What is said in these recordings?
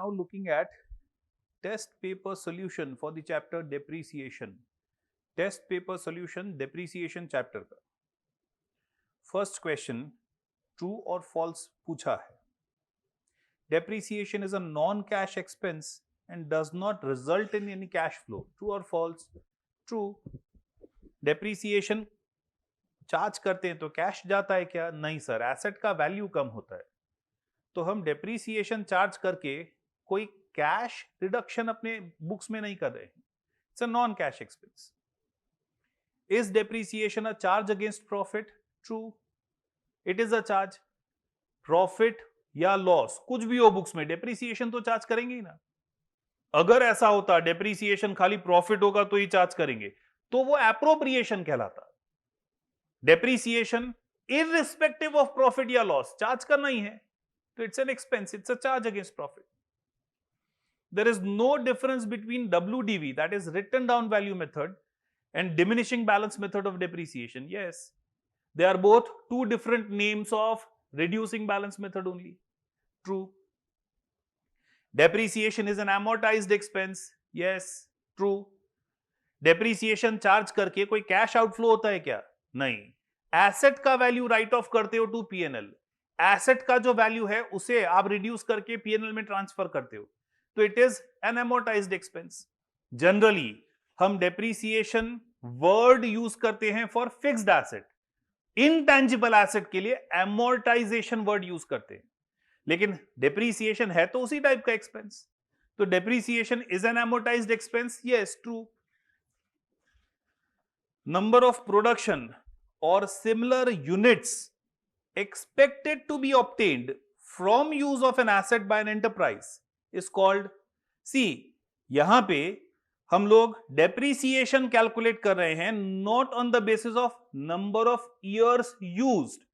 now looking at test paper solution for the chapter depreciation. Test paper solution depreciation chapter का first question true और false पूछा है. Depreciation is a non-cash expense and does not result in any cash flow. True or false? True. Depreciation charge करते हैं तो cash जाता है क्या? नहीं सर, एसेट का वैल्यू कम होता है. तो हम डेप्रीसिएशन चार्ज करके कोई कैश रिडक्शन अपने बुक्स में नहीं कर रहे हैं. It's a non cash expense. Is depreciation a charge against profit? True, it is a charge. Profit या लॉस कुछ भी हो बुक्स में, डेप्रीसिएशन तो चार्ज करेंगे ही ना. अगर ऐसा होता डेप्रीसिएशन खाली प्रॉफिट होगा तो ही चार्ज करेंगे तो वो एप्रोप्रिएशन कहलाता. डेप्रीसिएशन इररिस्पेक्टिव ऑफ प्रॉफिट या लॉस चार्ज करना ही है, तो it's an expense, it's a charge against profit. There is no difference between WDV, that is written down value method, and diminishing balance method of depreciation. Yes, they are both two different names of reducing balance method only. True. Depreciation is an amortized expense. Yes, true. Depreciation charge करके कोई cash outflow होता है क्या? नहीं. Asset का value write off करते हो to P&L. Asset का जो value है उसे आप reduce करके P&L में transfer करते हो, तो it is an amortized expense. Generally हम डेप्रीसिएशन वर्ड यूज करते हैं for fixed asset. Intangible asset के लिए amortization वर्ड यूज करते हैं, लेकिन डेप्रीसिएशन है तो उसी टाइप का एक्सपेंस. तो depreciation is an amortized expense. Yes, true. Number of production और similar units expected to be obtained from use of an asset by an enterprise is called. See, यहां पे हम लोग डेप्रीसिएशन कैलकुलेट कर रहे हैं not on the basis of number of years used,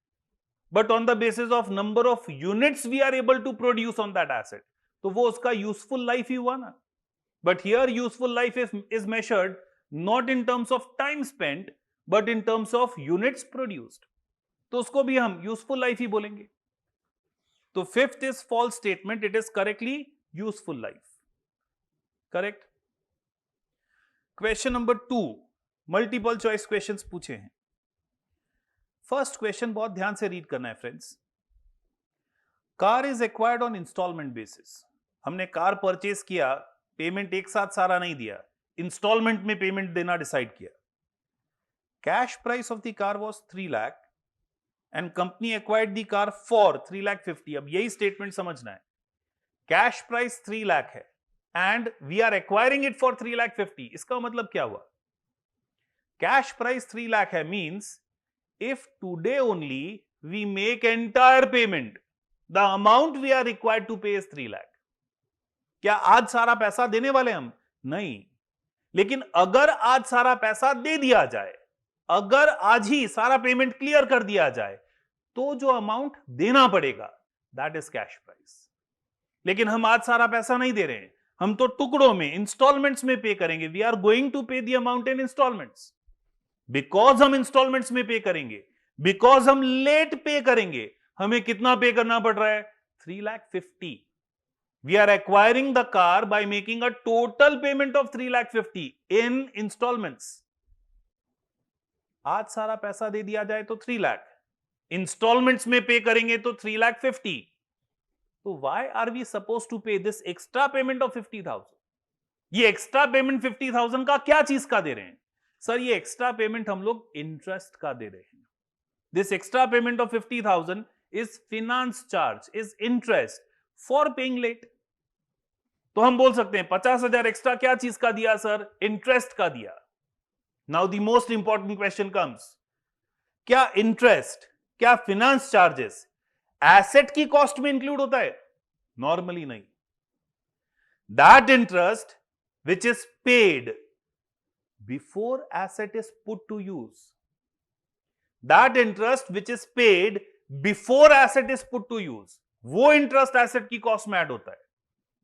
but on the basis of number of units we are able to produce on that asset. तो वो उसका यूजफुल लाइफ ही हुआ ना. But here useful life is measured not in terms of time spent but in terms of units produced. तो उसको भी हम यूजफुल लाइफ ही बोलेंगे. तो fifth is false statement, it is correctly useful life. Correct. Question number 2, multiple choice questions पूछे हैं. First question बहुत ध्यान से रीड करना है friends. Car is acquired on instalment basis. हमने कार परचेज किया, पेमेंट एक साथ सारा नहीं दिया, इंस्टॉलमेंट में पेमेंट देना डिसाइड किया. Cash price of the car was 3 lakh and company acquired the car for 3,50,000. अब यही स्टेटमेंट समझना है. कैश प्राइस 3 लाख है and we are acquiring it for 3,50,000. इसका मतलब क्या हुआ? कैश प्राइस 3 लाख है means if today only we make entire payment, the amount we are required to pay is 3 lakh. क्या आज सारा पैसा देने वाले हम? नहीं. लेकिन अगर आज सारा पैसा दे दिया जाए, अगर आज ही सारा पेमेंट क्लियर कर दिया जाए, तो जो अमाउंट देना पड़ेगा दैट इज कैश प्राइस. लेकिन हम आज सारा पैसा नहीं दे रहे हैं, हम तो टुकड़ों में इंस्टॉलमेंट्स में पे करेंगे. We are going to pay the amount in instalments. Because हम इंस्टॉलमेंट्स में पे करेंगे, बिकॉज हम लेट पे करेंगे, हमें कितना पे करना पड़ रहा है? 3,50,000. We are acquiring the car by making a total payment of 3,50,000 in instalments. आज सारा पैसा दे दिया जाए तो 3 लाख, इंस्टॉलमेंट्स में पे करेंगे तो 3,50,000. तो why are we suppose to pay this extra payment of 50,000? ये एक्स्ट्रा पेमेंट 50,000 का क्या चीज का दे रहे हैं? सर ये एक्स्ट्रा पेमेंट हम लोग इंटरेस्ट का दे रहे हैं. This extra payment of 50,000 is finance charge, is interest for paying late. तो हम बोल सकते हैं 50,000 एक्स्ट्रा क्या चीज का दिया सर? इंटरेस्ट का दिया. Now the most important question comes, क्या इंटरेस्ट, क्या फिनांस चार्जेस एसेट की कॉस्ट में इंक्लूड होता है? नॉर्मली नहीं. That interest which is paid before asset is put to use, that interest which is paid before asset is put to use, वो interest asset की cost में add होता है.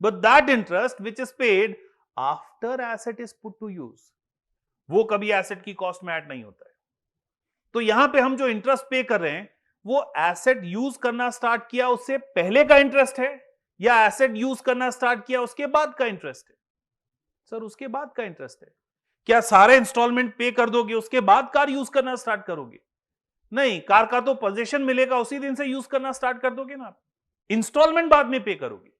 But that interest which is paid after asset is put to use, वो कभी asset की cost में add नहीं होता है. तो यहां पे हम जो इंटरेस्ट पे कर रहे हैं वो एसेट यूज करना स्टार्ट किया उससे पहले का इंटरेस्ट है या एसेट यूज करना स्टार्ट किया उसके बाद का इंटरेस्ट है? सर उसके बाद का इंटरेस्ट है। क्या सारे इंस्टॉलमेंट पे कर दोगे उसके बाद कार यूज करना स्टार्ट करोगे? नहीं, कार का तो पोजीशन मिलेगा उसी दिन से यूज करना स्टार्ट कर दोगे ना आप। इंस्टॉलमेंट बाद में पे करोगे।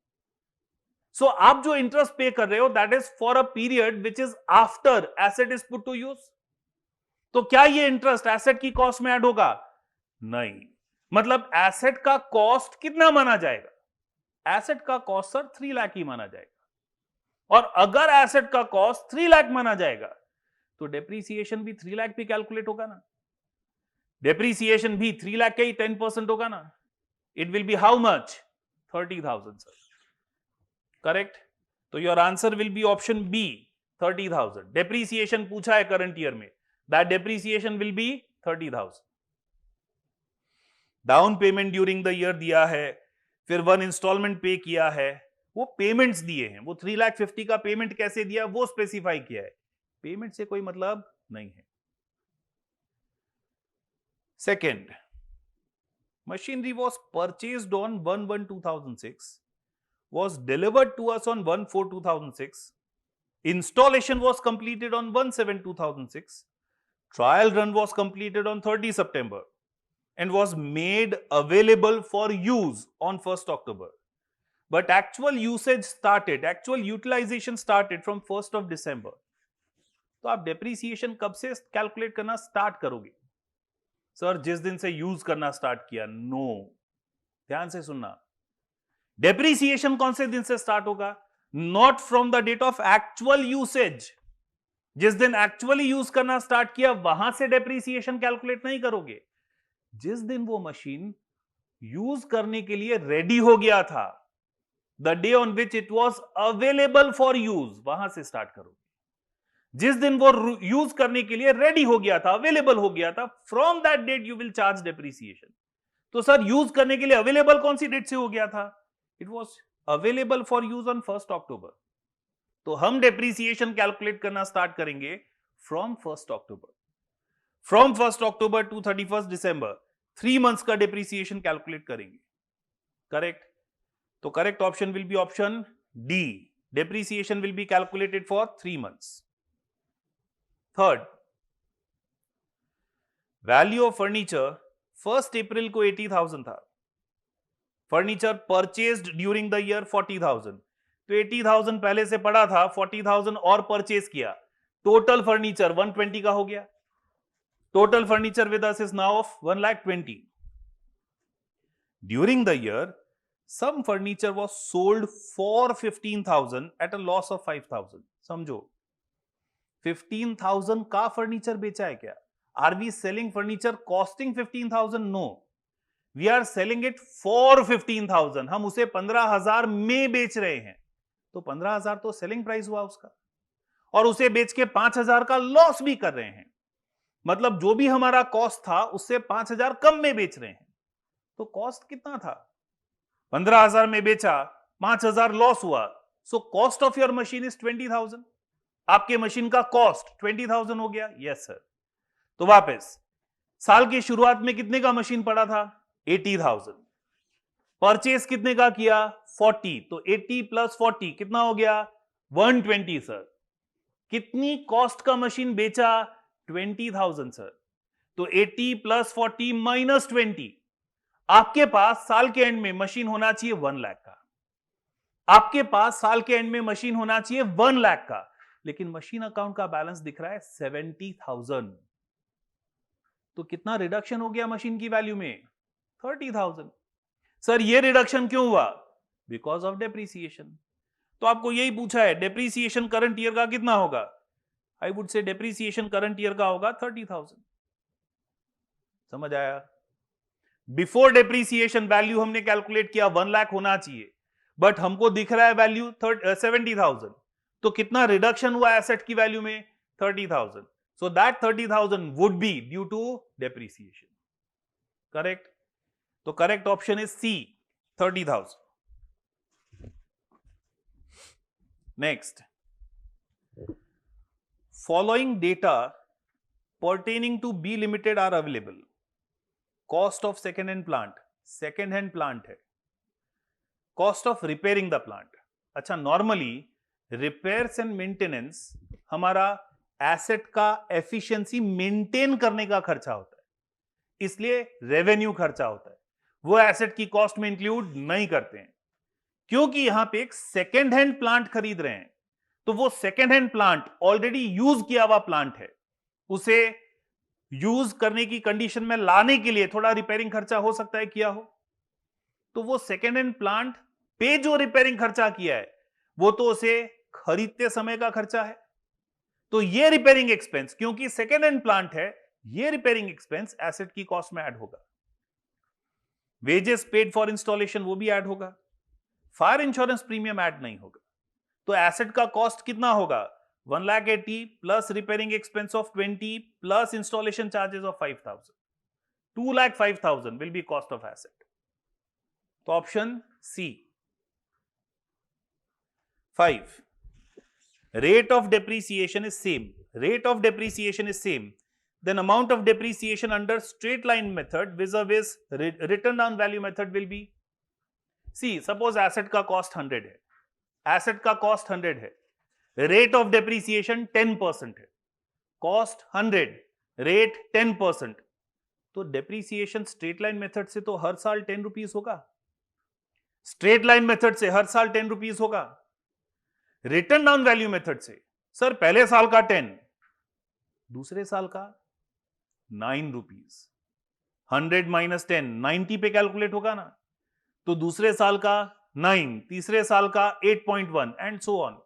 सो आप जो इंटरेस्ट पे कर रहे हो that is for a period which is after asset is put to use. तो क्या ये इंटरेस्ट एसेट की कॉस्ट में ऐड होगा? नहीं। मतलब एसेट का कॉस्ट कितना माना जाएगा? एसेट का कॉस्ट सर 3 लाख ही माना जाएगा। और अगर एसेट का कॉस्ट 3 लाख माना जाएगा तो डेप्रीसिएशन भी 3 लाख पे कैलकुलेट होगा ना। डेप्रीसिएशन भी 3 लाख का ही 10% होगा ना। It will be how much? 30,000 sir. Correct? तो your answer will be option B 30,000। Depreciation पूछा है करंट ईयर में, that depreciation will be 30,000। Down payment during the year दिया है, फिर 1 इंस्टॉलमेंट पे किया है, वो पेमेंट्स दिए हैं, वो 3,50,000 का पेमेंट कैसे दिया वो स्पेसिफाई किया है। पेमेंट से कोई मतलब नहीं है। Second, machinery was purchased on 1/1/2006, was delivered to us on 1/4/2006, installation was completed on 1/7/2006, trial run was completed on 30 September and was made available for use on 1st October. But actual usage started, actual utilization started from 1st of December. तो आप depreciation कब से calculate करना start करोगे? Sir जिस दिन से use करना स्टार्ट किया। नो, ध्यान से सुनना। डेप्रीसिएशन कौन से दिन से स्टार्ट होगा? Not from the date of actual usage. जिस दिन एक्चुअली यूज करना स्टार्ट किया वहां से डेप्रीसिएशन कैलकुलेट नहीं करोगे। जिस दिन वो मशीन यूज करने के लिए रेडी हो गया था, the day on which it was available for use, वहां से स्टार्ट करोगे। जिस दिन वो यूज करने के लिए रेडी हो गया था, अवेलेबल हो गया था, from that date you will charge depreciation. तो सर यूज करने के लिए अवेलेबल कौन सी डेट से हो गया था? It was available for use on 1st October। तो हम डेप्रीसिएशन कैलकुलेट करना स्टार्ट करेंगे from 1st October। From 1st October to 31st December 3 months का डेप्रीसिएशन कैलकुलेट करेंगे। करेक्ट? तो correct option will be option D, depreciation will be calculated for 3 months. Third, value of furniture 1st April को 80,000 था। Furniture purchased during the year 40,000। तो 80,000 पहले से पड़ा था, 40,000 और परचेज किया, टोटल फर्नीचर 120 का हो गया। Total furniture with us is now of 1,20,000। During the year some furniture was sold for 15,000 at a loss of 5,000। समझो, 15,000 का फर्नीचर बेचा है क्या? Are we selling furniture costing 15,000? No, we are selling it for 15,000। हम उसे 15,000 में बेच रहे हैं। तो 15,000 तो सेलिंग प्राइस हुआ उसका, और उसे बेच के 5,000 का लॉस भी कर रहे हैं। मतलब जो भी हमारा कॉस्ट था उससे 5,000 कम में बेच रहे हैं। तो कॉस्ट कितना था? 15,000 में बेचा, 5,000 लॉस हुआ। So cost of your machine is 20,000। आपके मशीन का कॉस्ट 20,000 हो गया। Yes sir. तो वापस, साल की शुरुआत में कितने का मशीन पड़ा था? 80,000। परचेस कितने का किया? 40। तो 80 प्लस 40 कितना हो गया? 120 सर। कितनी कॉस्ट का मशीन बेचा? 20,000 सर। तो 80 प्लस 40 माइनस 20। आपके पास साल के एंड में मशीन होना चाहिए 1 लाख का। आपके पास साल के एंड में मशीन होना चाहिए 1 लाख का, लेकिन मशीन अकाउंट का बैलेंस दिख रहा है 70,000। तो कितना रिडक्शन हो गया मशीन की वैल्यू में? 30,000। सर ये रिडक्शन क्यों हुआ? Because of depreciation. तो आपको यही पूछा है डेप्रीसिएशन करंट ईयर का कितना होगा? आई वुड से डेप्रीसिएशन करंट ईयर का होगा 30,000। समझ आया? बिफोर डेप्रीसिएशन वैल्यू हमने कैलकुलेट किया 1 लाख होना चाहिए, बट हमको दिख रहा है वैल्यू 70,000। तो कितना रिडक्शन हुआ एसेट की वैल्यू में? 30,000। So that 30,000 would be due to depreciation. Correct? तो correct option is C, 30,000। Next, following data pertaining to B Limited are available. Cost of second hand plant, second hand plant है, cost of repairing the plant. अच्छा, normally repairs and maintenance हमारा asset का efficiency maintain करने का खर्चा होता है, इसलिए रेवेन्यू खर्चा होता है, वो एसेट की कॉस्ट में इंक्लूड नहीं करते हैं। क्योंकि यहां पे एक सेकेंड हैंड प्लांट खरीद रहे हैं, तो वो second hand plant already use किया हुआ प्लांट है, उसे यूज करने की कंडीशन में लाने के लिए थोड़ा रिपेयरिंग खर्चा हो सकता है किया हो, तो वो सेकेंड हैंड प्लांट पे जो रिपेयरिंग खर्चा किया है वो तो उसे खरीदते समय का खर्चा है। तो ये रिपेयरिंग एक्सपेंस, क्योंकि सेकेंड हैंड प्लांट है, ये रिपेयरिंग एक्सपेंस एसेट की कॉस्ट में ऐड होगा। वेजेस पेड फॉर इंस्टॉलेशन वो भी ऐड होगा। फायर इंश्योरेंस प्रीमियम ऐड नहीं होगा। तो एसेट का कॉस्ट कितना होगा? 1,80,000 plus repairing expense of 20 plus installation charges of 5,000, 2,05,000 will be cost of asset. तो option C. 5, rate of depreciation is same, rate of depreciation is same, then amount of depreciation under straight line method vis-a-vis written down value method will be, see suppose asset का cost 100 है, asset का cost 100 है, rate of depreciation 10% है, cost 100, rate 10%, तो depreciation straight line method से तो हर साल 10 rupees होगा, straight line method से हर साल 10 रुपीज होगा, रिटर्न डाउन वैल्यू मेथड से सर पहले साल का 10, दूसरे साल का 9 रुपीज, 100 माइनस 10 90 पे कैलकुलेट होगा ना, तो दूसरे साल का 9, तीसरे साल का 8.1 एंड सो ऑन।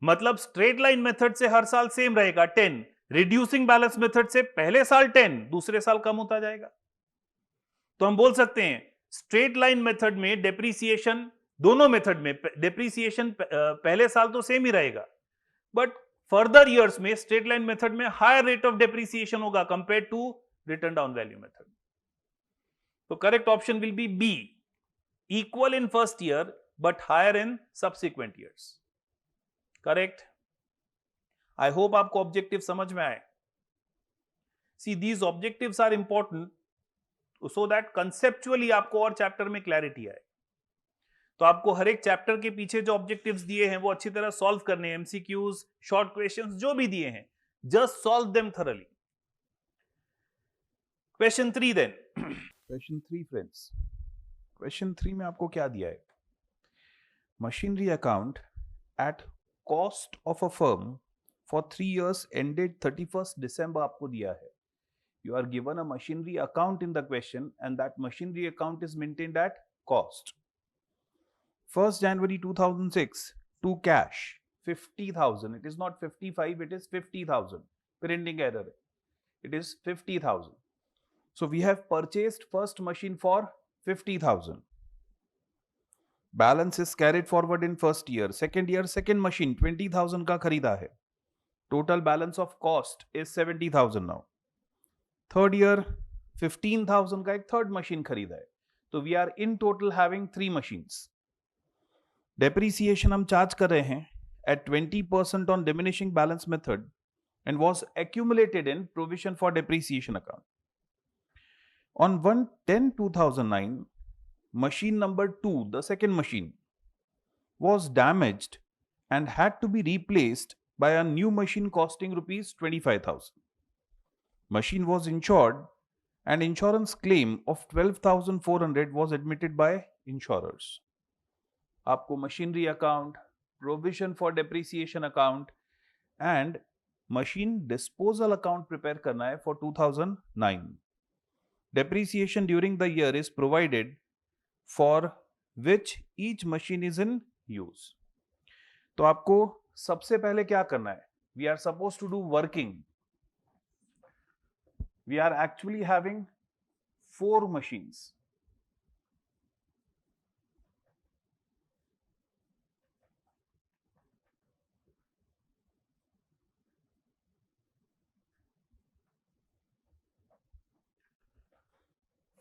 मतलब स्ट्रेट लाइन मेथड से हर साल सेम रहेगा 10, रिड्यूसिंग बैलेंस मेथड से पहले साल 10, दूसरे साल कम होता जाएगा। तो हम बोल सकते हैं स्ट्रेट लाइन मेथड में डेप्रीसिएशन, दोनों मेथड में डेप्रीसिएशन पहले साल तो सेम ही रहेगा, बट फर्दर ईयर्स में स्ट्रेट लाइन मेथड में हायर रेट ऑफ डेप्रीसिएशन होगा compare to written down value method. तो correct option will be B, equal in first year but higher in subsequent years. Correct. I hope आपको objective समझ में आए। See these objectives are important so that conceptually आपको और chapter में clarity आए। तो आपको हर एक चैप्टर के पीछे जो ऑब्जेक्टिव्स दिए हैं वो अच्छी तरह सॉल्व करने हैं, एमसीक्यूज, शॉर्ट क्वेश्चंस जो भी दिए हैं, just solve them thoroughly. Question 3 then. Question 3 friends, question 3 में आपको क्या दिया है? Machinery account at cost of a firm for 3 years ended 31st December आपको दिया है। You are given a machinery account in the question and that machinery account is maintained at cost. 1st January 2006 to cash 50,000. It is not 55, it is 50,000. Printing error. It is 50,000. So we have purchased first machine for 50,000. Balance is carried forward in first year. Second year, second machine 20,000 का खरीदा है. Total balance of cost is 70,000 now. Third year 15,000 का एक third machine खरीदा है, तो we are in total having 3 machines. Depreciation हम charge कर रहे हैं at 20% on diminishing balance method and was accumulated in provision for depreciation account. On 1/10/2009 machine number 2, the second machine, was damaged and had to be replaced by a new machine costing rupees 25,000. Machine was insured and insurance claim of 12,400 was admitted by insurers. आपको machinery account, provision for depreciation account and machine disposal account prepare करना है for 2009. Depreciation during the year is provided for which each machine is in use. तो आपको सबसे पहले क्या करना है? We are supposed to do working. We are actually having 4 machines.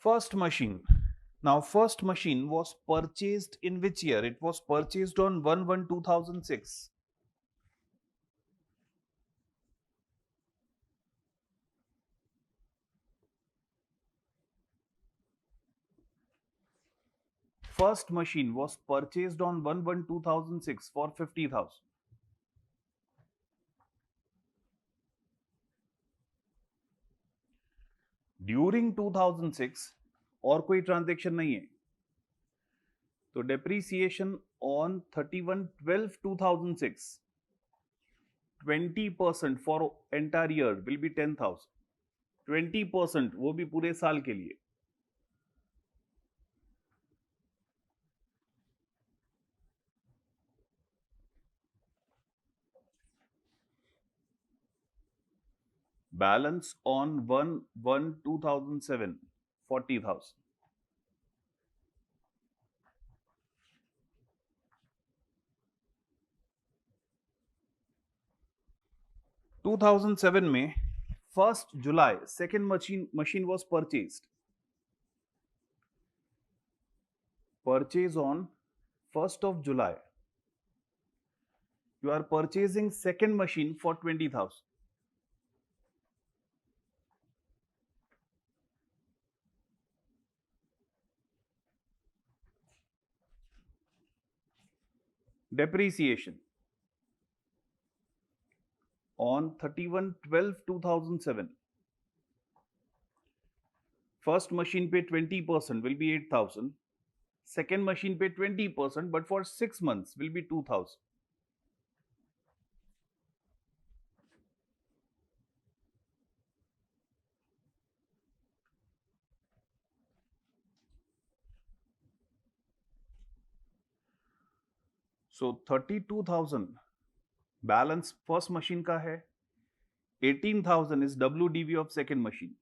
First machine. Now first machine was purchased in which year? It was purchased on 1/1/2006. first machine was purchased on 1/1/2006 for 50,000. During 2006 और कोई transaction नहीं है, तो depreciation on 31/12/2006 20% for entire year will be 10,000. 20% वो भी पूरे साल के लिए. Balance on 1/1/2007 40,000. 2007 में 1st July second machine was purchased. Purchase on 1st of July. You are purchasing second machine for 20,000. Depreciation on 31/12/2007. First machine पे 20% will be 8,000. Second machine पे 20%, but for 6 months will be 2,000. So 32,000 balance first machine का है. 18,000 is WDV of second machine.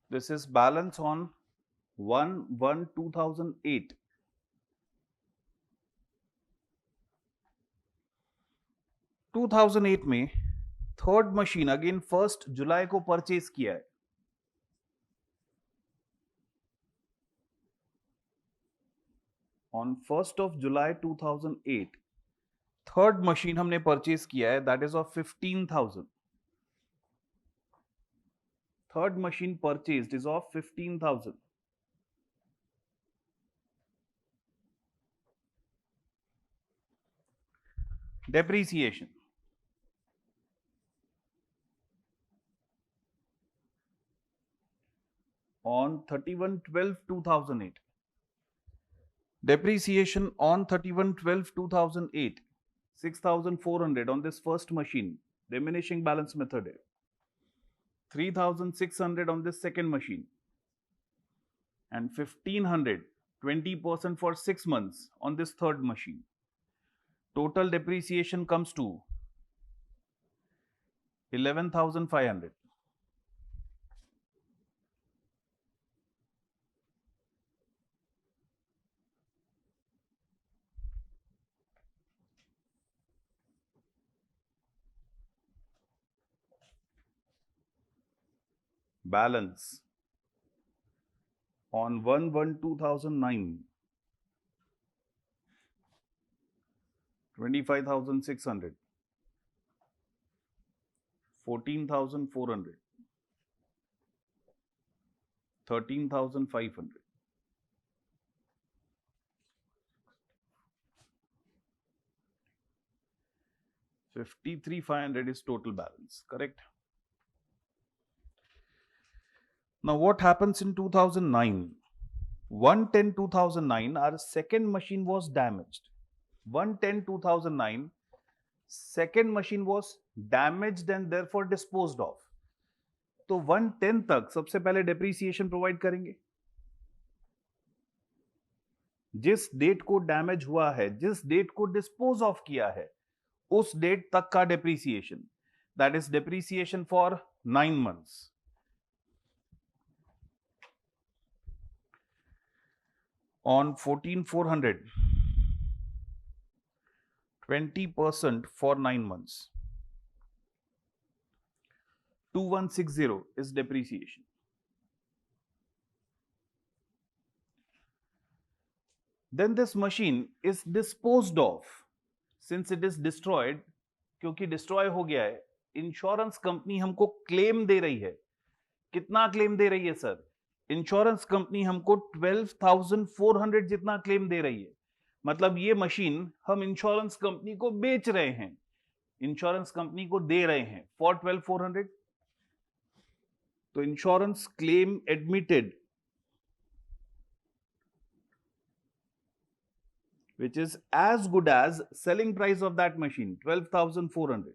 This is balance on 1/1/2008. 2008 में third machine again 1st जुलाई को purchase किया है. On 1st of July 2008 third machine हमने purchase किया है, that is of 15,000. Third machine purchased is of 15,000. Depreciation on 31/12/2008. Depreciation on 31/12/2008 6,400 on this first machine, diminishing balance method है. 3,600 on this second machine and 1,500 20% for 6 months on this third machine. Total depreciation comes to 11,500. Balance on 1/1/2009 25,600, 14,400, 13,500. $53,500 is total balance, correct? Now what happens in 2009? 1/10/2009 our second machine was damaged. 1/10/2009 second machine was damaged and therefore disposed of. तो 1/10 तक सबसे पहले depreciation provide करेंगे. जिस date को damage हुआ है, जिस डेट को डिस्पोज ऑफ किया है, उस डेट तक का depreciation, that is depreciation for 9 months. On 14,400, 20% for 9 months. 2,160 is depreciation. Then this machine is disposed of. Since it is destroyed, क्योंकि डिस्ट्रॉय हो गया है, इंश्योरेंस कंपनी हमको क्लेम दे रही है कितना क्लेम दे रही है सर? इंश्योरेंस कंपनी हमको 12,400 जितना क्लेम दे रही है। मतलब ये मशीन हम इंश्योरेंस कंपनी को बेच रहे हैं, इंश्योरेंस कंपनी को दे रहे हैं फॉर 12,400। तो insurance claim admitted which is as good as selling price of that machine 12,400.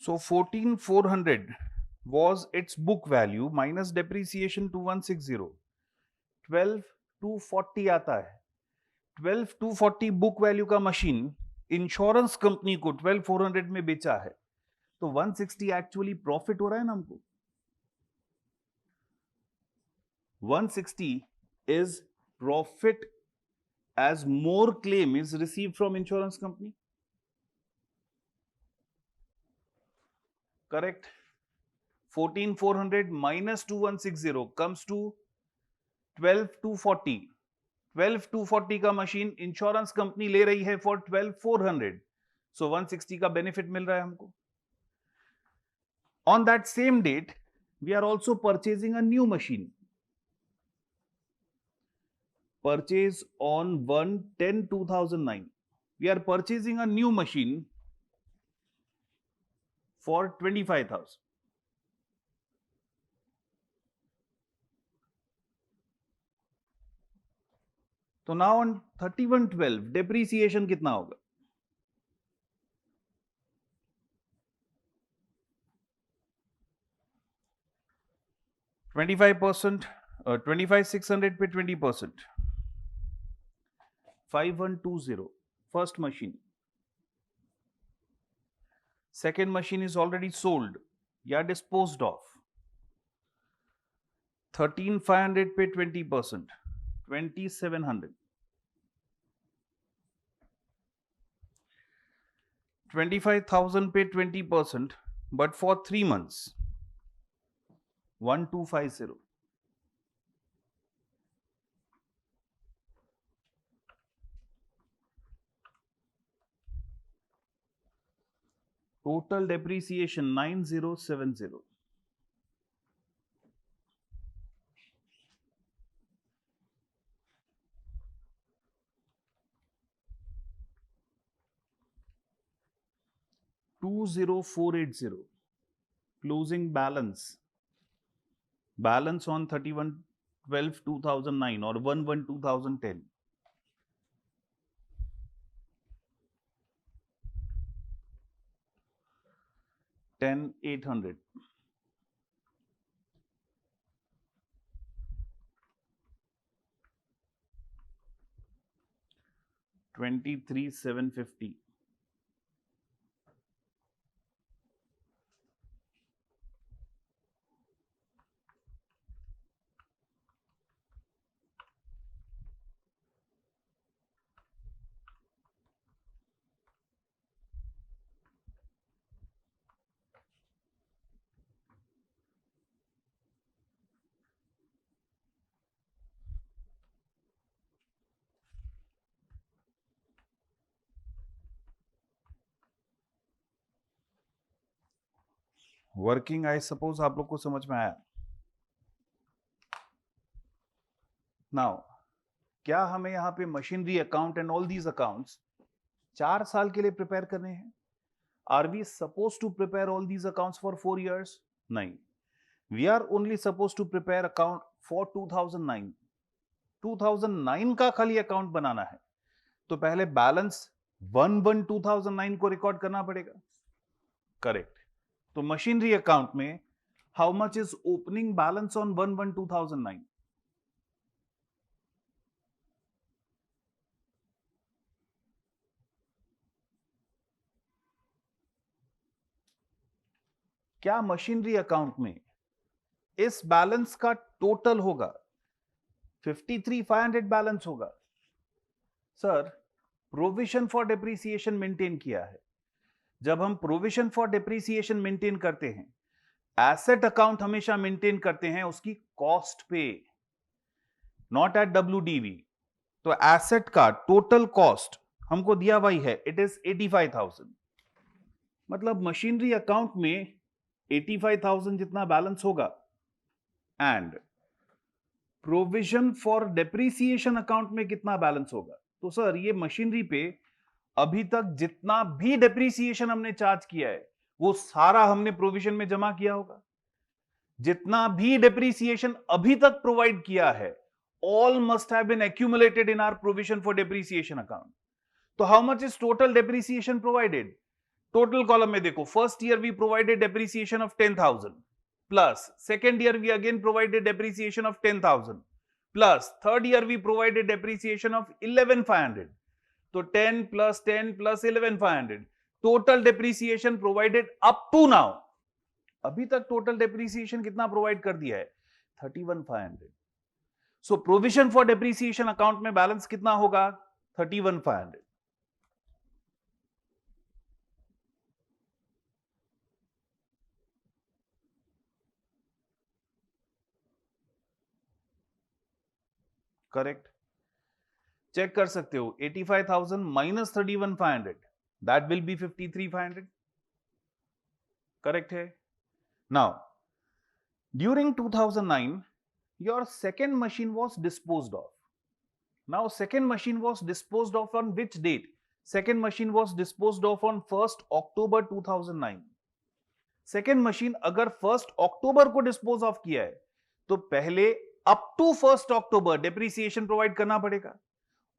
So 14,400 was its book value minus depreciation 2,160. 12,240 आता है। 12,240 बुक वैल्यू का मशीन इंश्योरेंस कंपनी को 12,400 में बेचा है, तो 160 एक्चुअली प्रॉफिट हो रहा है ना हमको। 160 is profit as more claim is received from insurance company. Correct? 14,400 minus 2,160 comes to 12,240. 12,240 का मशीन इंश्योरेंस कंपनी ले रही है फॉर 12,400. सो 160 का बेनिफिट मिल रहा है हमको। On that same date, we are also purchasing a new machine. Purchase on 1/10/2009. We are purchasing a new machine for 25,000. तो now on 31/12 depreciation कितना होगा? 25%, 25,600 पे 20%, 5,120. First machine. Second machine is already sold या disposed of. 13,500 पे 20%, 2,700. 25,000 पे 20%, but for 3 months, 1,250. Total depreciation 9,070. $20,480. Closing balance. Balance on 31/12/2009 or 1/1/2010. 10,800. 23,750. Working I suppose आप लोग को समझ में आया। नाउ क्या हमें यहाँ पे machinery account and all these accounts 4 साल के लिए प्रिपेयर करने हैं? Are we suppose to prepare all these accounts for 4 years? नहीं, we are only suppose to prepare account for 2009. 2009 का खाली अकाउंट बनाना है, तो पहले बैलेंस 1/1/2009 को रिकॉर्ड करना पड़ेगा। करेक्ट। तो मशीनरी अकाउंट में how much is opening balance on 1/1/2009? क्या मशीनरी अकाउंट में इस बैलेंस का टोटल होगा? 53,500 बैलेंस होगा। Sir, provision for depreciation maintain किया है। जब हम प्रोविजन फॉर डिप्रिसिएशन मेंटेन करते हैं, एसेट अकाउंट हमेशा मेंटेन करते हैं उसकी कॉस्ट पे। Not at WDV। तो एसेट का टोटल कॉस्ट हमको दिया हुआ है, इट इज 85,000। मतलब मशीनरी अकाउंट में 85,000 जितना बैलेंस होगा and provision for depreciation account में कितना बैलेंस होगा। तो सर ये मशीनरी पे अभी तक जितना भी डेप्रीसिएशन हमने चार्ज किया है वो सारा हमने प्रोविजन में जमा किया होगा। जितना भी डेप्रीसिएशन अभी तक प्रोवाइड किया है all must have been accumulated in our provision for depreciation account. तो how much is total depreciation provided? Total column में देखो, first year we provided depreciation of 10,000 plus second year we again provided depreciation of 10,000 plus third year we provided depreciation of 11,500। तो 10 plus 10 plus 11,500 total depreciation provided up to now. अभी तक total depreciation कितना provide कर दिया है? 31,500। So provision for depreciation account में balance कितना होगा? 31,500। करेक्ट। चेक कर सकते हो, 85,000 minus 31,500 that will be 53,500। Correct है। Now during 2009 your second machine was disposed of. Now second machine was disposed of on which date? Second machine was disposed of on 1st October 2009। Second machine अगर 1st अक्टूबर को dispose of किया है तो पहले up to 1st October depreciation provide करना पड़ेगा।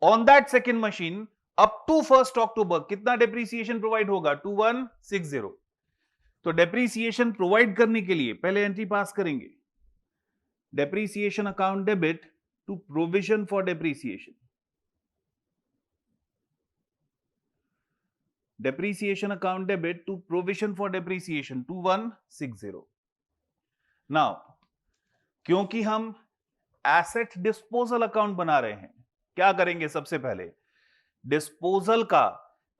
On that second machine up to 1st October कितना depreciation provide होगा? 2160। तो डेप्रीसिएशन प्रोवाइड करने के लिए पहले एंट्री पास करेंगे, depreciation account debit to provision for depreciation, depreciation account debit to provision for depreciation 2160। now क्योंकि हम एसेट डिस्पोजल अकाउंट बना रहे हैं, क्या करेंगे? सबसे पहले डिस्पोजल का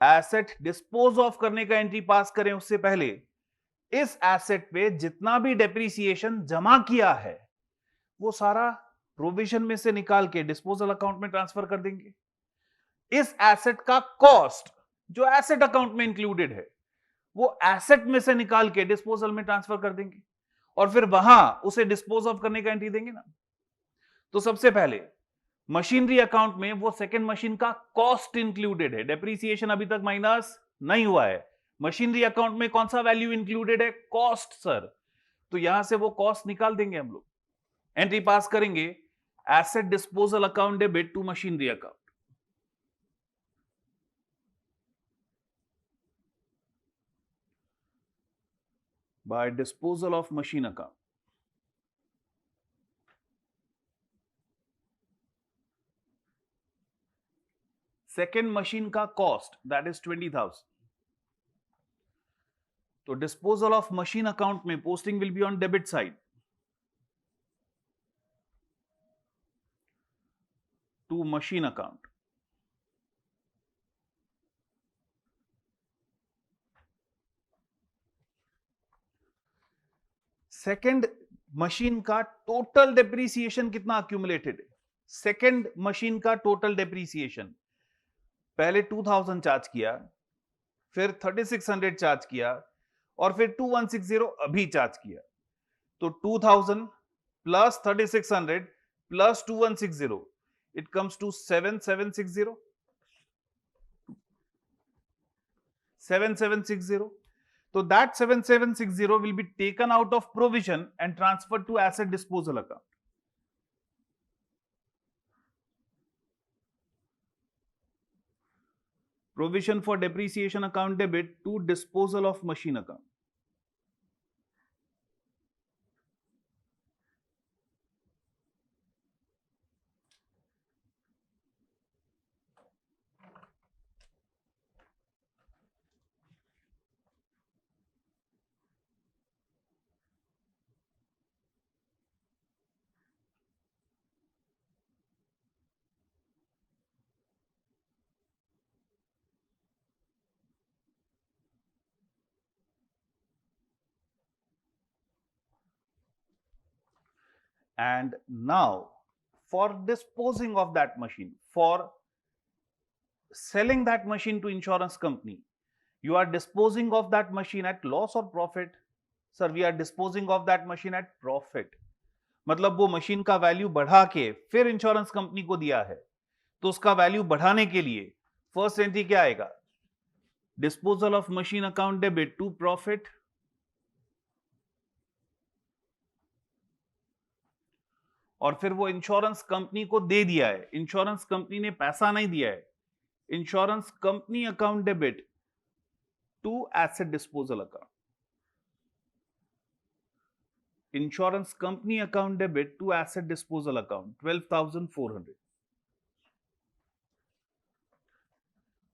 एसेट डिस्पोज ऑफ करने का एंट्री पास करें, उससे पहले इस एसेट पे जितना भी डेप्रीसिएशन जमा किया है वो सारा प्रोविजन में से निकाल के डिस्पोजल अकाउंट में ट्रांसफर कर देंगे। इस एसेट का कॉस्ट जो एसेट अकाउंट में इंक्लूडेड है वो एसेट में से निकाल के डिस्पोजल में ट्रांसफर कर देंगे और फिर वहां उसे डिस्पोज ऑफ करने का एंट्री देंगे ना। तो सबसे पहले मशीनरी अकाउंट में वो सेकेंड मशीन का कॉस्ट इंक्लूडेड है, डेप्रीसिएशन अभी तक माइनस नहीं हुआ है। मशीनरी अकाउंट में कौन सा वैल्यू इंक्लूडेड है? Cost sir. तो यहां से वो कॉस्ट निकाल देंगे हम लोग, एंट्री पास करेंगे asset disposal account debit to machinery account. By disposal of machine account, second machine का कॉस्ट दैट इज 20,000। तो डिस्पोजल ऑफ मशीन अकाउंट में posting will be on debit side to machine account. Second machine का total depreciation कितना accumulated है? Second machine का total depreciation पहले 2000 charge किया, फिर 3600 चार्ज किया और फिर 2160 अभी चार्ज किया। तो 2000 plus 3600 plus 2160 it comes to 7760। 7760। So that 7760 will be taken out of provision and transferred to asset disposal account. Provision for depreciation account debit to disposal of machine account. And now for disposing of that machine, for selling that machine to insurance company. You are disposing of that machine at loss or profit? Sir, we are disposing of that machine at profit. मतलब वो machine का value बढ़ा के फिर insurance company को दिया है, तो उसका वैल्यू बढ़ाने के लिए फर्स्ट एंट्री क्या आएगा? Disposal of machine account debit to profit, और फिर वो इंश्योरेंस कंपनी को दे दिया है, इंश्योरेंस कंपनी ने पैसा नहीं दिया है, insurance company account debit to asset disposal account, insurance company account debit to asset disposal account 12,400.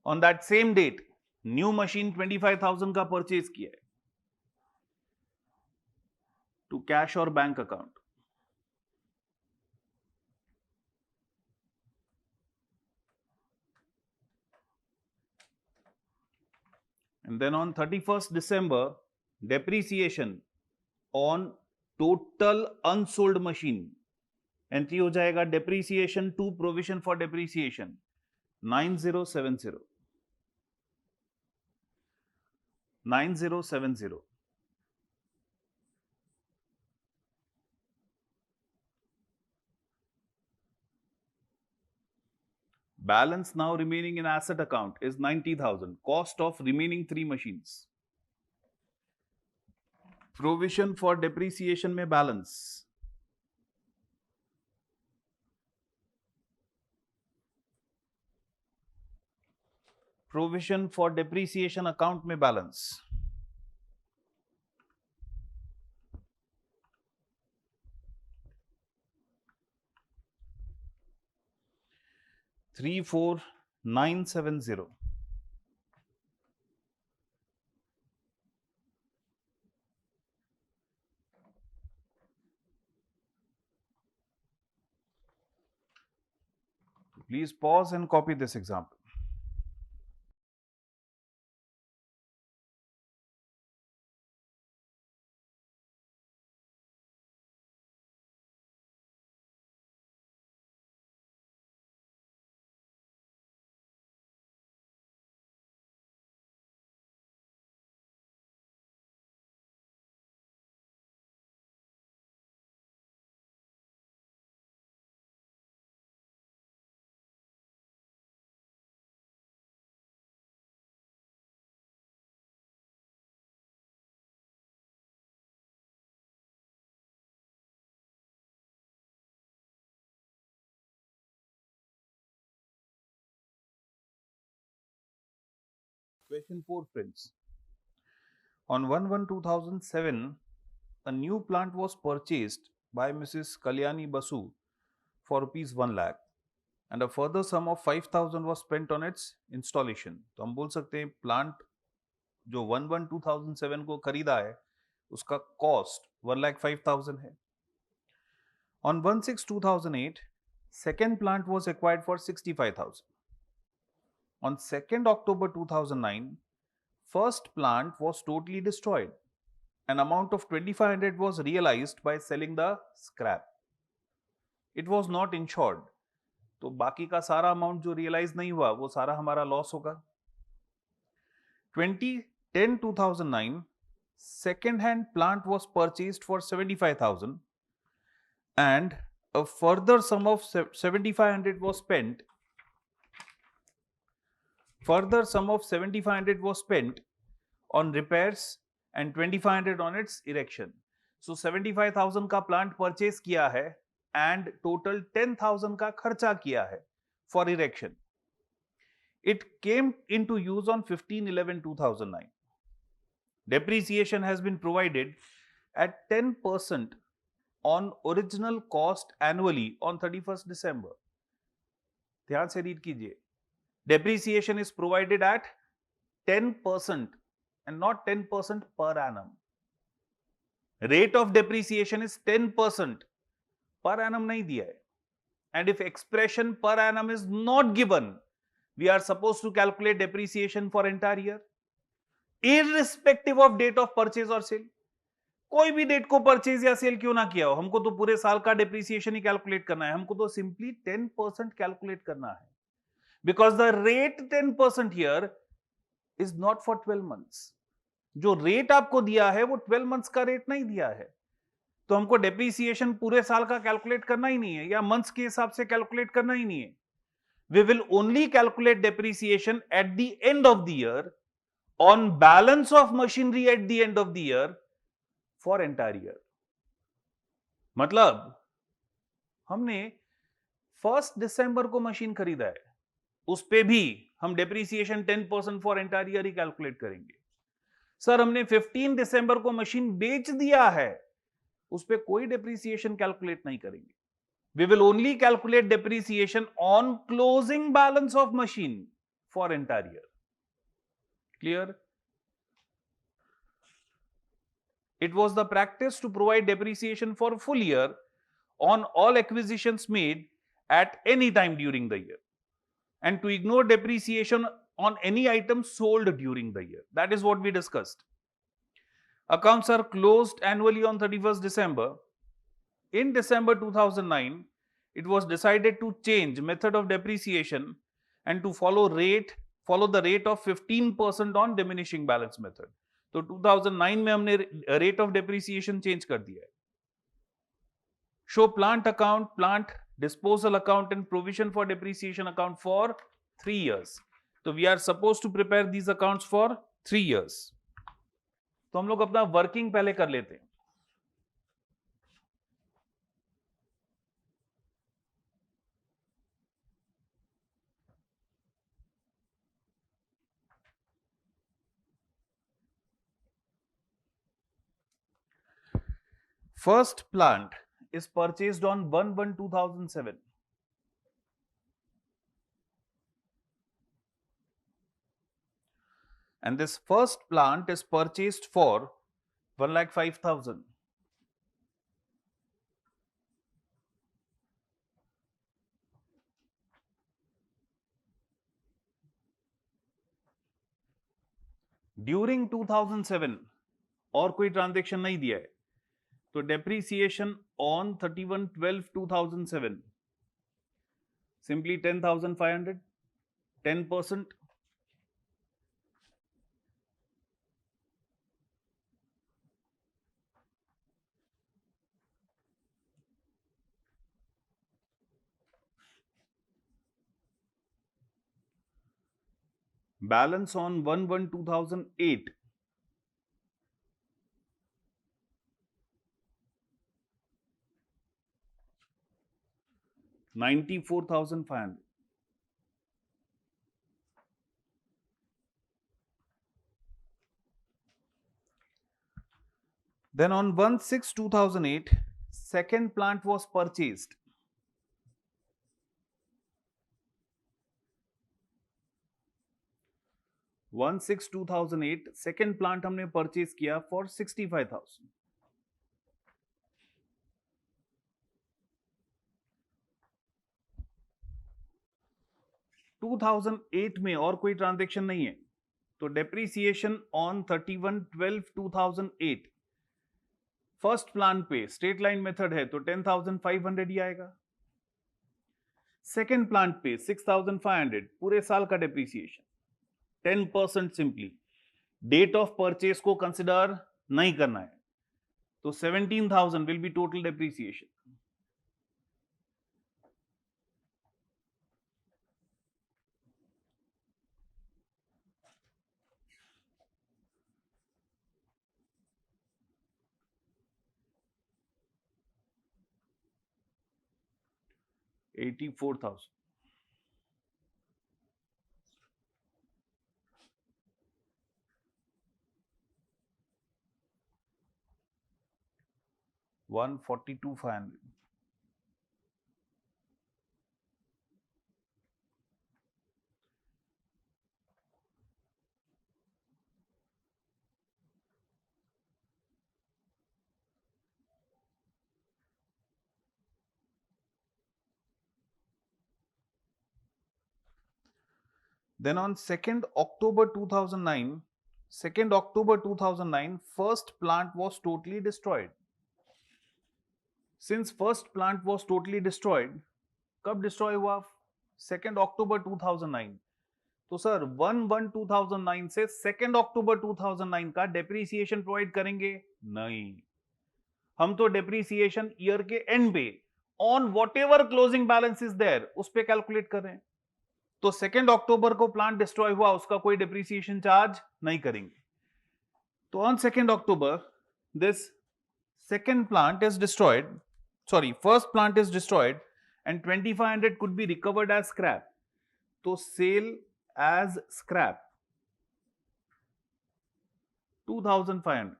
On that same date, new machine 25,000 का परचेज किया है to cash or bank account. And then on 31st December, depreciation on total unsold machine entry हो जाएगा depreciation to provision for depreciation 9070. 9070. Balance now remaining in asset account is 90,000. Cost of remaining 3 machines. Provision for depreciation में balance. Provision for depreciation account में balance. $34,970. Please pause and copy this example. Question 4, friends. On 1/1/2007, a new plant was purchased by Mrs. Kalyani Basu for rupees 1 lakh and a further sum of 5,000 was spent on its installation. तो हम बोल सकते हैं plant जो 1/1/2007 को खरीदा है उसका कॉस्ट 1,05,000 है. On 1/6/2008, second plant was acquired for 65,000. On 2nd October 2009, first plant was totally destroyed. An amount of 2,500 was realized by selling the scrap. It was not insured. तो बाकी का सारा अमाउंट जो रियलाइज नहीं हुआ वो सारा हमारा लॉस होगा. 2010-2009, second hand plant was purchased for 75,000 and a further sum of 7,500 was spent. Further sum of 7,500 was spent on repairs and 2,500 on its erection. So 75,000 का प्लांट परचेज किया है and total 10,000 का खर्चा किया है for erection. It came into use on 15/11/2009. Depreciation has been provided at 10% on original cost annually on 31st December. ध्यान से read कीजिए. Depreciation is provided at 10% and not 10% per annum. Rate of depreciation is 10%. Per annum नहीं दिया है. And if expression per annum is not given, we are supposed to calculate depreciation for entire year, irrespective of date of purchase or sale. कोई भी date को purchase या cell क्यों ना किया हो, हमको तो पूरे साल का डिप्रिसिएशन ही कैलकुलेट करना है, हमको तो सिंपली 10% कैलकुलेट करना है, because the rate 10% here is not for 12 months. जो रेट आपको दिया है वो 12 मंथ्स का रेट नहीं दिया है, तो हमको डेप्रिसिएशन पूरे साल का कैलकुलेट करना ही नहीं है या मंथ्स के हिसाब से कैलकुलेट करना ही नहीं है। We will only calculate depreciation at the end of the year on balance of machinery at the end of the year for entire year. मतलब हमने 1 दिसंबर को मशीन खरीदा है, उस पे भी हम depreciation 10% for entire year he calculate करेंगे। सर हमने 15 दिसंबर को मशीन बेच दिया है, उस पे कोई डेप्रिसिएशन कैलकुलेट नहीं करेंगे। We will only calculate depreciation on closing balance of machine for entire year. Clear? It was the practice to provide depreciation for full year on all acquisitions made at any time during the year, and to ignore depreciation on any item sold during the year. That is what we discussed. Accounts are closed annually on 31st December. In December 2009, it was decided to change method of depreciation and to follow the rate of 15% on diminishing balance method. तो 2009 में हमने rate of depreciation change कर दिया है। Show plant account, plant disposal account and provision for depreciation account for 3 years। तो we are suppose to prepare these accounts for 3 years। तो हम लोग अपना वर्किंग पहले कर लेते हैं। First plant is purchased on 1/1/2007. And this first plant is purchased for 1,05,000. During 2007 और कोई ट्रांजेक्शन नहीं दिया है, तो depreciation on 31/12/2007 simply 10,500, 10%। Balance on 1/1/2008 94,500। Then on 1/6/2008, second plant was purchased. One six 2008 second plant हमने परचेज किया फॉर 65,000। 2008 में और कोई ट्रांजेक्शन नहीं है, तो डेप्रीसिएशन ऑन 31/12/2008 फर्स्ट प्लान पे स्ट्रेट लाइन मेथड है तो 10,500 ही आएगा। सेकेंड प्लांट पे 6,500, पूरे साल का depreciation 10% simply. Date of purchase को कंसिडर नहीं करना है, तो 17,000 will be total depreciation. $84,000। $142,500। Then on 2nd October 2009, 2nd October 2009 first plant was totally destroyed. Since first plant was totally destroyed, कब destroy हुआ? 2nd October 2009. तो सर 1/1/2009 से 2nd October 2009 का डेप्रीसिएशन प्रोवाइड करेंगे? नहीं, हम तो डेप्रीसिएशन ईयर के एंड पे on whatever closing balance is there उस पे कैलकुलेट कर रहे हैं। तो 2nd अक्टूबर को प्लांट डिस्ट्रॉय हुआ, उसका कोई डेप्रीसिएशन चार्ज नहीं करेंगे। तो on 2nd October this second plant is destroyed, sorry, first plant is destroyed and 2500 could be recovered as scrap. तो sale as scrap 2500।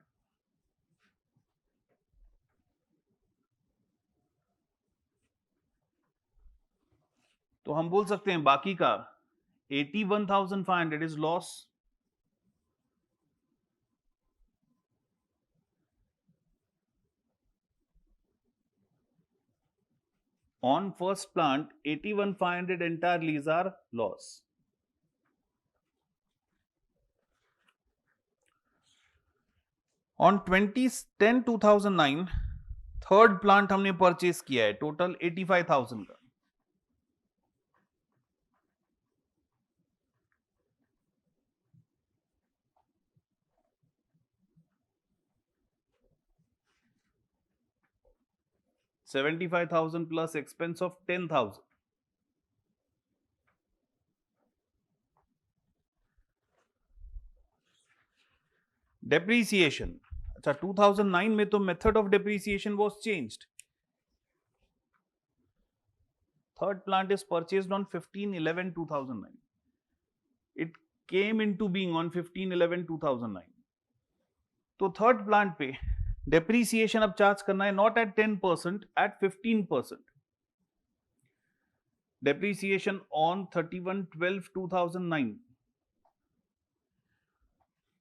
तो हम बोल सकते हैं बाकी का 81,500 is loss। On first plant 81,500 entirely is our loss। On 2010-2009 third plant हमने purchase किया है, टोटल 85,000 का। $75,000 plus expense of 10,000। डेप्रीसिएशन, अच्छा 2009 में तो method of depreciation was changed. Third plant is purchased on 15/11/2009। It came into being on 15/11/2009। तो third plant पे depreciation अब चार्ज करना है not at 10%, at 15%। Depreciation on 31/12/2009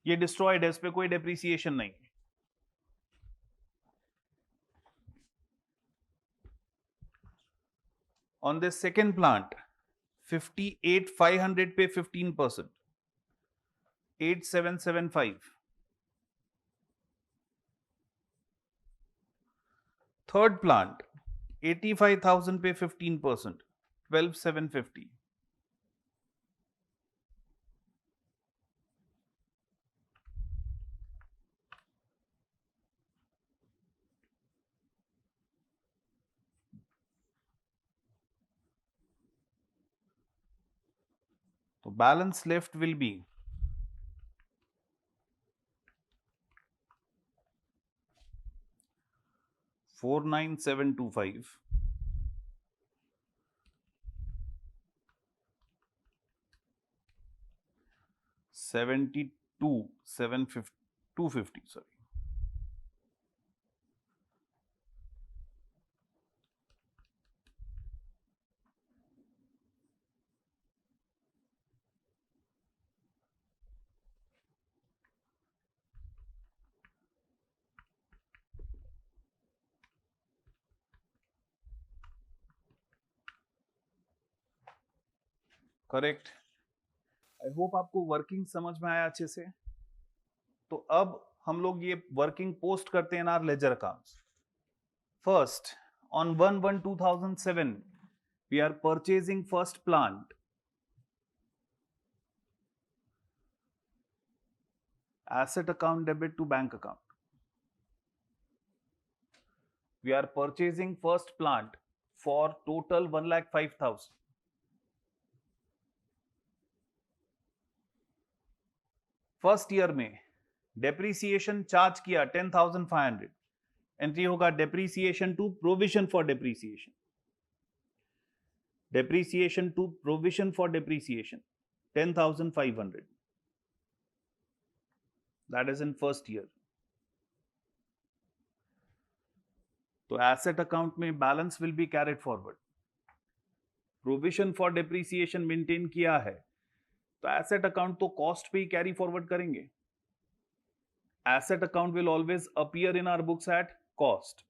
ये डिस्ट्रॉयड है, इस पे कोई डेप्रीसिएशन नहीं। On this second plant 58,500 पे 15%, 8,775। थर्ड प्लांट 85,000 पे 15%, 12,750। तो balance left will be 49,725, 72,750, 250, sorry। Correct. I hope आपको वर्किंग समझ में आया अच्छे से। तो अब हम लोग ये वर्किंग पोस्ट करते हैं our ledger accounts. First, on 1/1/2007 we are purchasing first plant, asset account debit to bank account। We are purchasing first plant for total 1,05,000। First year में डेप्रीसिएशन चार्ज किया 10,500, एंट्री होगा depreciation to provision for depreciation. Depreciation to provision for depreciation 10,500, that is in first year. तो asset account में balance will be carried forward. Provision for depreciation maintain किया है, तो asset account तो cost पे ही कैरी फॉरवर्ड करेंगे। Asset account will always appear in our books at cost.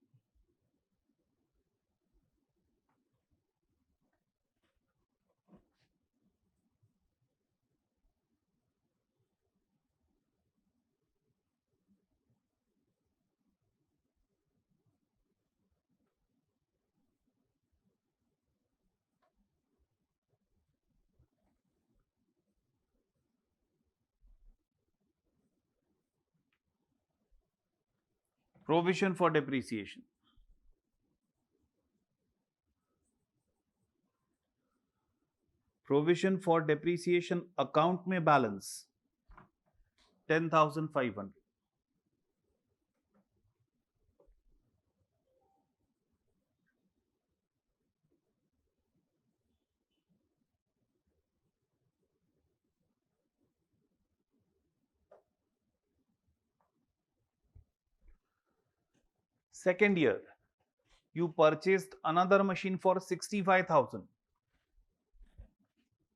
Provision for depreciation, provision for depreciation account में balance 10,500। Second year, you purchased another machine for 65,000.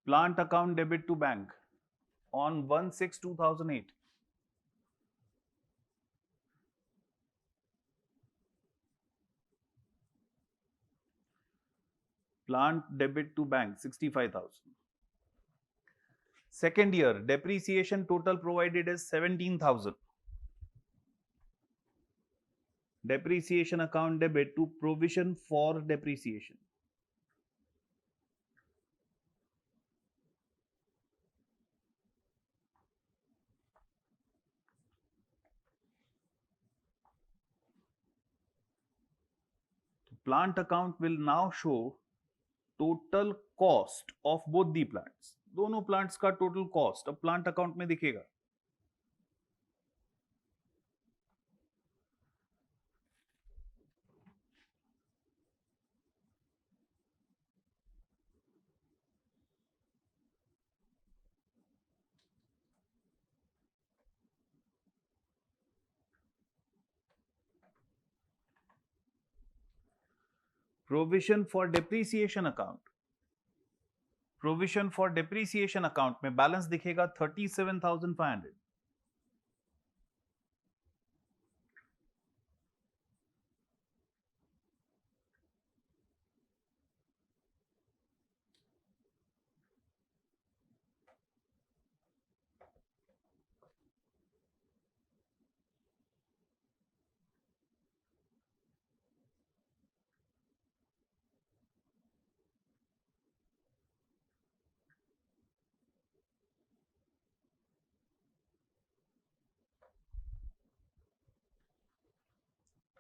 Plant account debit to bank on 1/6/2008. Plant debit to bank 65,000. Second year, depreciation total provided is 17,000. Depreciation account debit to provision for depreciation. Plant account will now show total cost of both the plants. दोनों plants का total cost अब plant account में दिखेगा. Provision for depreciation account, provision for depreciation account में balance दिखेगा 37,500.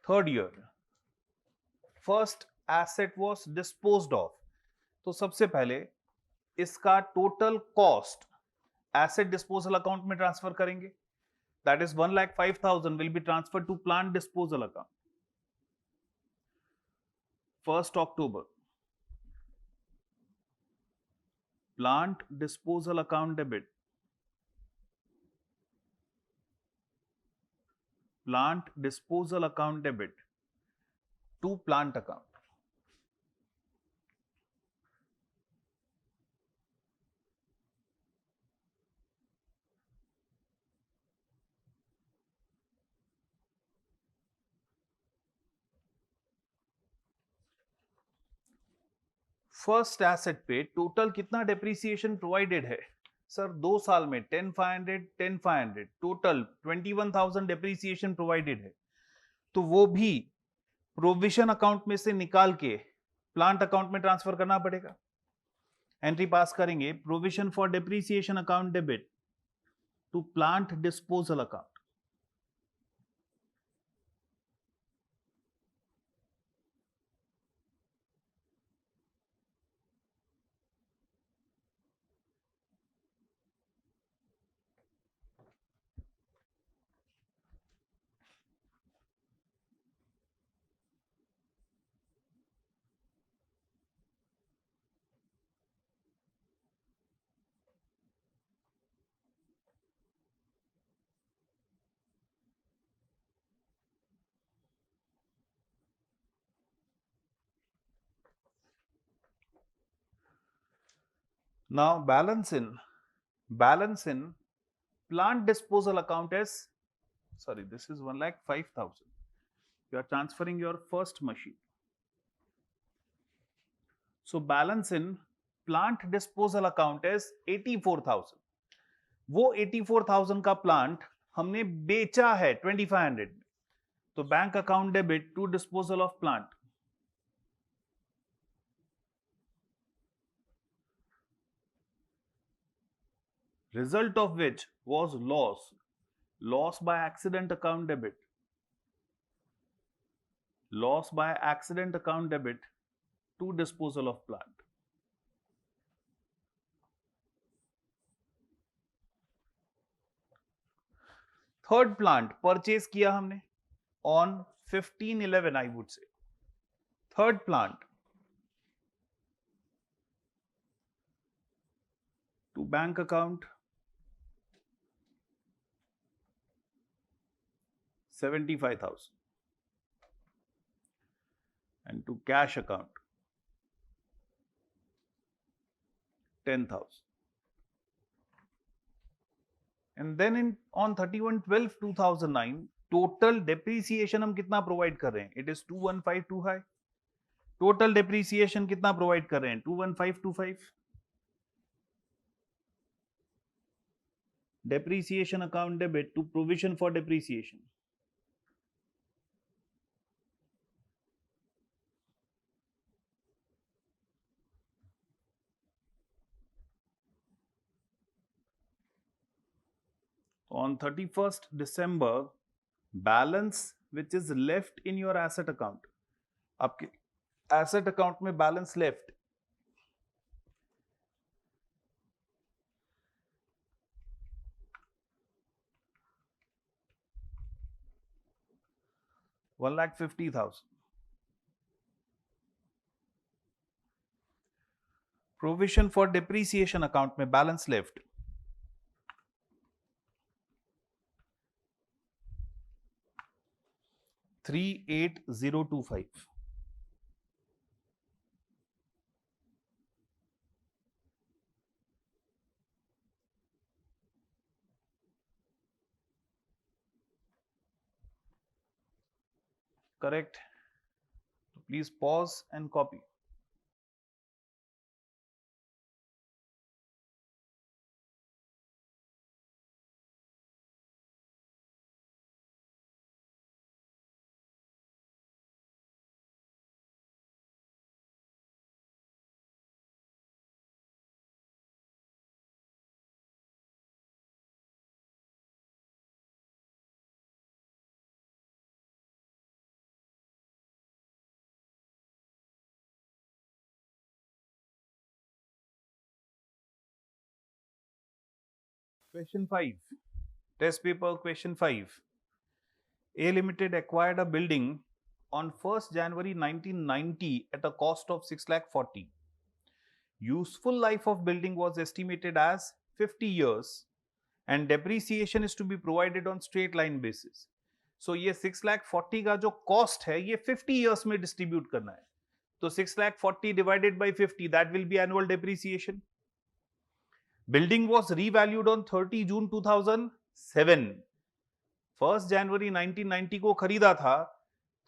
Third year, first asset was disposed of. तो सबसे पहले इसका total cost asset disposal account में ट्रांसफर करेंगे. That is 1,05,000 will be transfer to plant disposal account. 1st October, plant disposal account debit, plant disposal account debit to plant account. First asset पे total कितना depreciation provided है sir? 2 साल में 10,500 10,500 total 21,000 depreciation provided है. तो वो भी provision account में से निकाल के प्लांट अकाउंट में ट्रांसफर करना पड़ेगा. एंट्री पास करेंगे provision for depreciation account debit to plant disposal account. Now balance in plant disposal account is, sorry, this is 1,05,000. You are transferring your first machine. So balance in plant disposal account is 84,000. वो 84,000 का plant हमने बेचा है 2,500 में. तो bank account debit to disposal of plant. Result of which was loss by accident account debit. loss by accident account debit to disposal of plant. Third plant purchase किया हमने on 15/11 I would say. Third plant to bank account 75,000 and to cash account 10,000. And then on 31/12/2009 total depreciation हम कितना provide कर रहे हैं? It is 2152 high. Total depreciation कितना provide कर रहे हैं? 21525. depreciation account debit to provision for depreciation. On 31st December, balance which is left in your asset account, आपके asset account में balance left 1,50,000. Provision for depreciation account में balance left 38025. Correct? Please pause and copy. Question 5. Test paper question 5. A Limited acquired a building on 1st January 1990 at a cost of 6,40,000. Useful life of building was estimated as 50 years and depreciation is to be provided on straight line basis. So ये 6,40,000 का जो cost है ये 50 years में distribute करना है. तो 6,40,000 divided by 50, that will be annual depreciation. Building was revalued on 30 June 2007. 1st January 1990 को खरीदा था,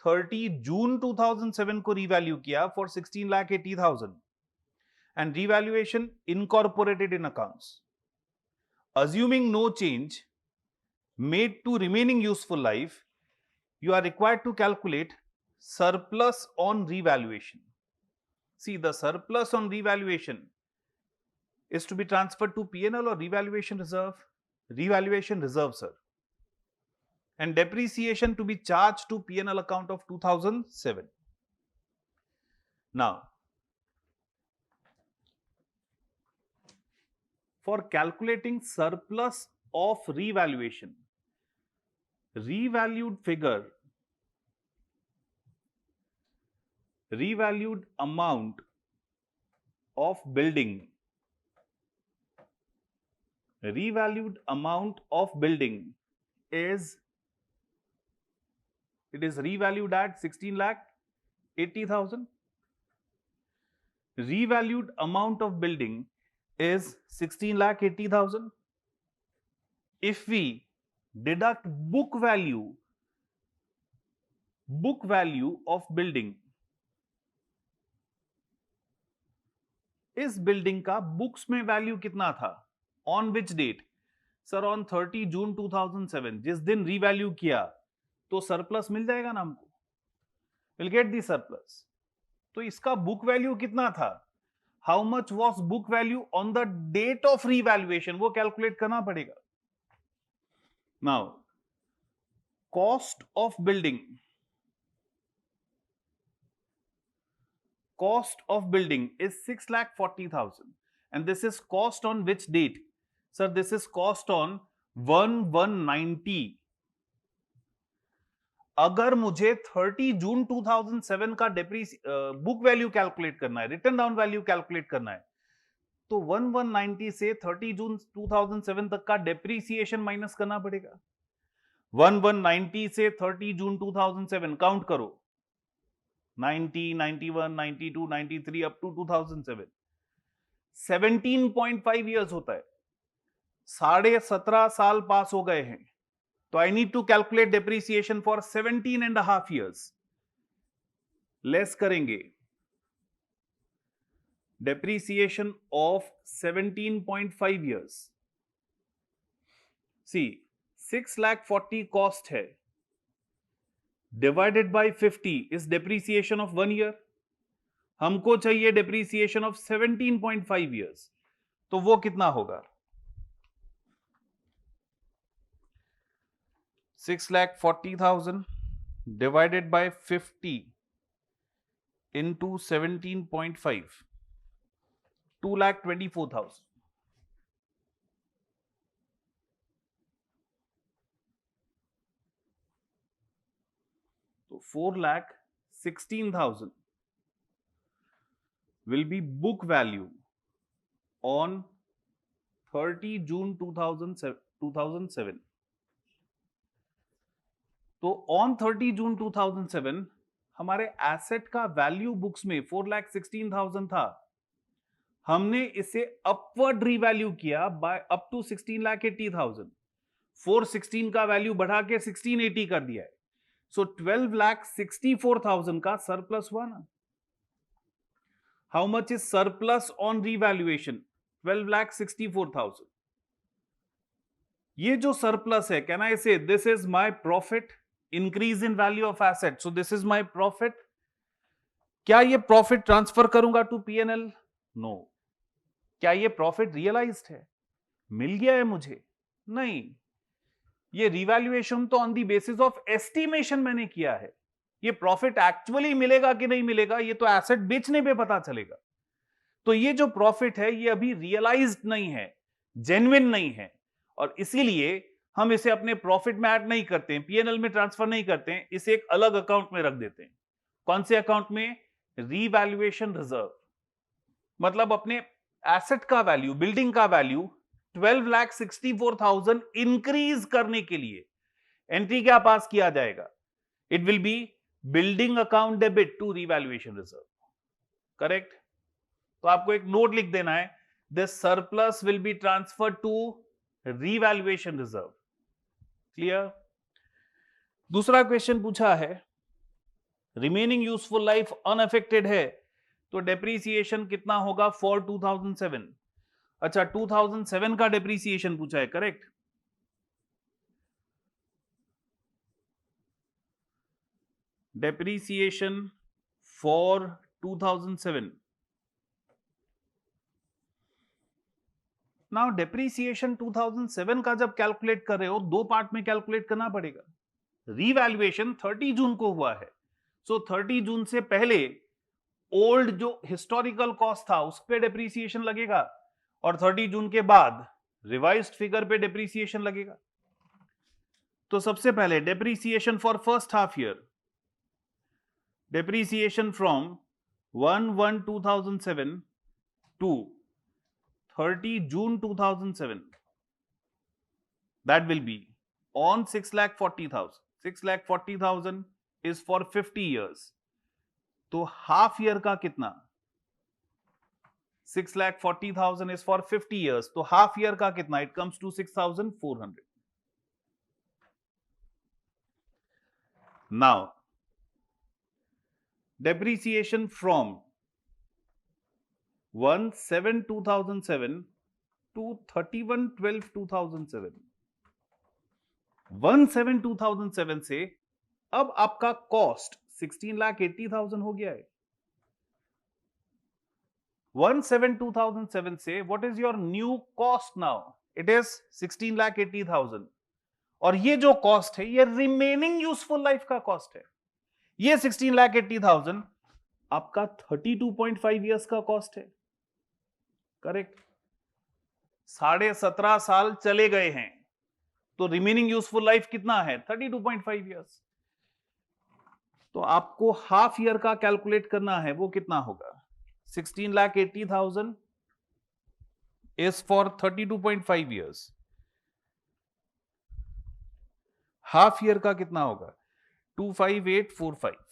30 June 2007 को revalue किया for 16,80,000 and revaluation incorporated in accounts. Assuming no change made to remaining useful life, you are required to calculate surplus on revaluation. See, the surplus on revaluation is to be transferred to P&L or revaluation reserve? Revaluation reserve, sir. And depreciation to be charged to P&L account of 2007. Now, for calculating surplus of revaluation, revalued figure, revalued amount of building, revalued amount of building is, it is revalued at 16,80,000. Revalued amount of building is 16,80,000. If we deduct book value of building, इस building का books में value कितना था? On which date? Sir on 30 June 2007, जिस दिन revalue किया, तो surplus मिल जाएगा ना हमको, विल गेट दी सरप्लस. तो इसका बुक वैल्यू कितना था? How much was book value on the date of revaluation, वो कैलकुलेट करना पड़ेगा. Now cost of building, cost of building is 6,40,000 and this is cost on which date? Sir, this is cost on 1/1/90. अगर मुझे 30 June 2007 का book value calculate करना है, return down value calculate करना है, तो 1/1/90 से 30 जून 2007 तक का डेप्रीसिएशन माइनस करना पड़ेगा। 1/1/90 से 30 जून 2007 काउंट करो, 90, 91, 92, 93 अप टू 2007, 17.5 ईयर्स होता है। 17.5 साल पास हो गए हैं, तो I need to calculate depreciation for 17.5 years. Less करेंगे depreciation of 17.5 years. See 6,40,000 cost है, divided by 50 is depreciation of 1 year. हमको चाहिए डेप्रीसिएशन ऑफ 17.5 ईयर्स, तो वो कितना होगा? 6,40,000 divided by 50 into 17.5, 2,24,000. So 4,16,000 will be book value on 30 June 2007. तो on 30 June 2007 हमारे एसेट का वैल्यू बुक्स में 4,16,000 था। हमने इसे अपवर्ड रीवैल्यू किया बाय अप टू 16,80,000। 416 का वैल्यू बढ़ा के 1680 कर दिया है। सो 12,64,000 का सरप्लस हुआ ना। How much is surplus on revaluation? 12,64,000। ये जो सरप्लस है, कैन आई से this is my profit? Increase in value of asset, so this is my profit. क्या ये प्रॉफिट ट्रांसफर करूंगा टू पीएनएल? नो। क्या ये प्रॉफिट रियलाइज्ड है, मिल गया है मुझे? नहीं। ये रिवैल्यूएशन तो on the basis of estimation मैंने किया है। ये प्रॉफिट एक्चुअली मिलेगा कि नहीं मिलेगा, ये तो एसेट बेचने पे पता चलेगा। तो ये जो प्रॉफिट है ये अभी रियलाइज्ड नहीं है, जेन्युइन नहीं है, और इसीलिए हम इसे अपने प्रॉफिट में ऐड नहीं करते हैं, पीएनएल में ट्रांसफर नहीं करते हैं, इसे एक अलग अकाउंट में रख देते हैं। कौन से अकाउंट में? Revaluation reserve. मतलब अपने एसेट का वैल्यू, बिल्डिंग का वैल्यू 12,64,000 इंक्रीज करने के लिए एंट्री क्या पास किया जाएगा? It will be building account debit to revaluation reserve. Correct? तो आपको एक नोट लिख देना है, this surplus will be transfer to revaluation reserve. Clear? दूसरा क्वेश्चन पूछा है, रिमेनिंग यूजफुल लाइफ अनअफेक्टेड है, तो डेप्रीसिएशन कितना होगा फॉर 2007? अच्छा, 2007 का डेप्रीसिएशन पूछा है, correct? Depreciation for 2007। Now depreciation 2007 का जब कैलकुलेट कर रहे हो, दो पार्ट में कैलकुलेट करना पड़ेगा। रीवैल्यूएशन 30 जून को हुआ है, सो 30 जून से पहले ओल्ड जो हिस्टोरिकल कॉस्ट था उस पे डेप्रीसिएशन लगेगा, और 30 जून के बाद रिवाइज्ड फिगर पे डेप्रीसिएशन लगेगा। तो सबसे पहले depreciation for first half year, depreciation from 1/1/2007 to 30 June 2007, that will be on 6,40,000. 6,40,000 is for 50 years. तो हाफ ईयर का कितना? 6,40,000 is for 50 years. तो हाफ ईयर का कितना? It comes to 6,400. Now, depreciation from 1/7/2007 to 31/12/2007. 1/7/2007 से अब आपका कॉस्ट 16,80,000 हो गया है। 1/7/2007 से what is your new cost now? It is 16,80,000। और ये जो कॉस्ट है ये रिमेनिंग यूजफुल लाइफ का कॉस्ट है। ये 16,80,000 आपका 32.5 ईयर्स का कॉस्ट है, करेक्ट। 17.5 साल चले गए हैं, तो रिमेनिंग यूजफुल लाइफ कितना है? 32.5 ईयर्स। तो आपको हाफ ईयर का कैलकुलेट करना है, वो कितना होगा? 16,80,000 is for 32.5 years. Half year का कितना होगा? 25845.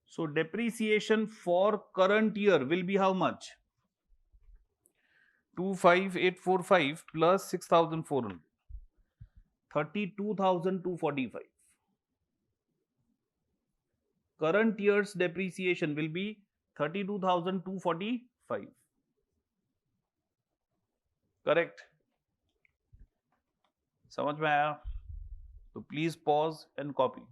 So depreciation for current year will be how much? 25845 plus 6,400. 32,245. Current year's depreciation will be 32,245. Correct? समझ में आया? तो प्लीज पॉज एंड कॉपी।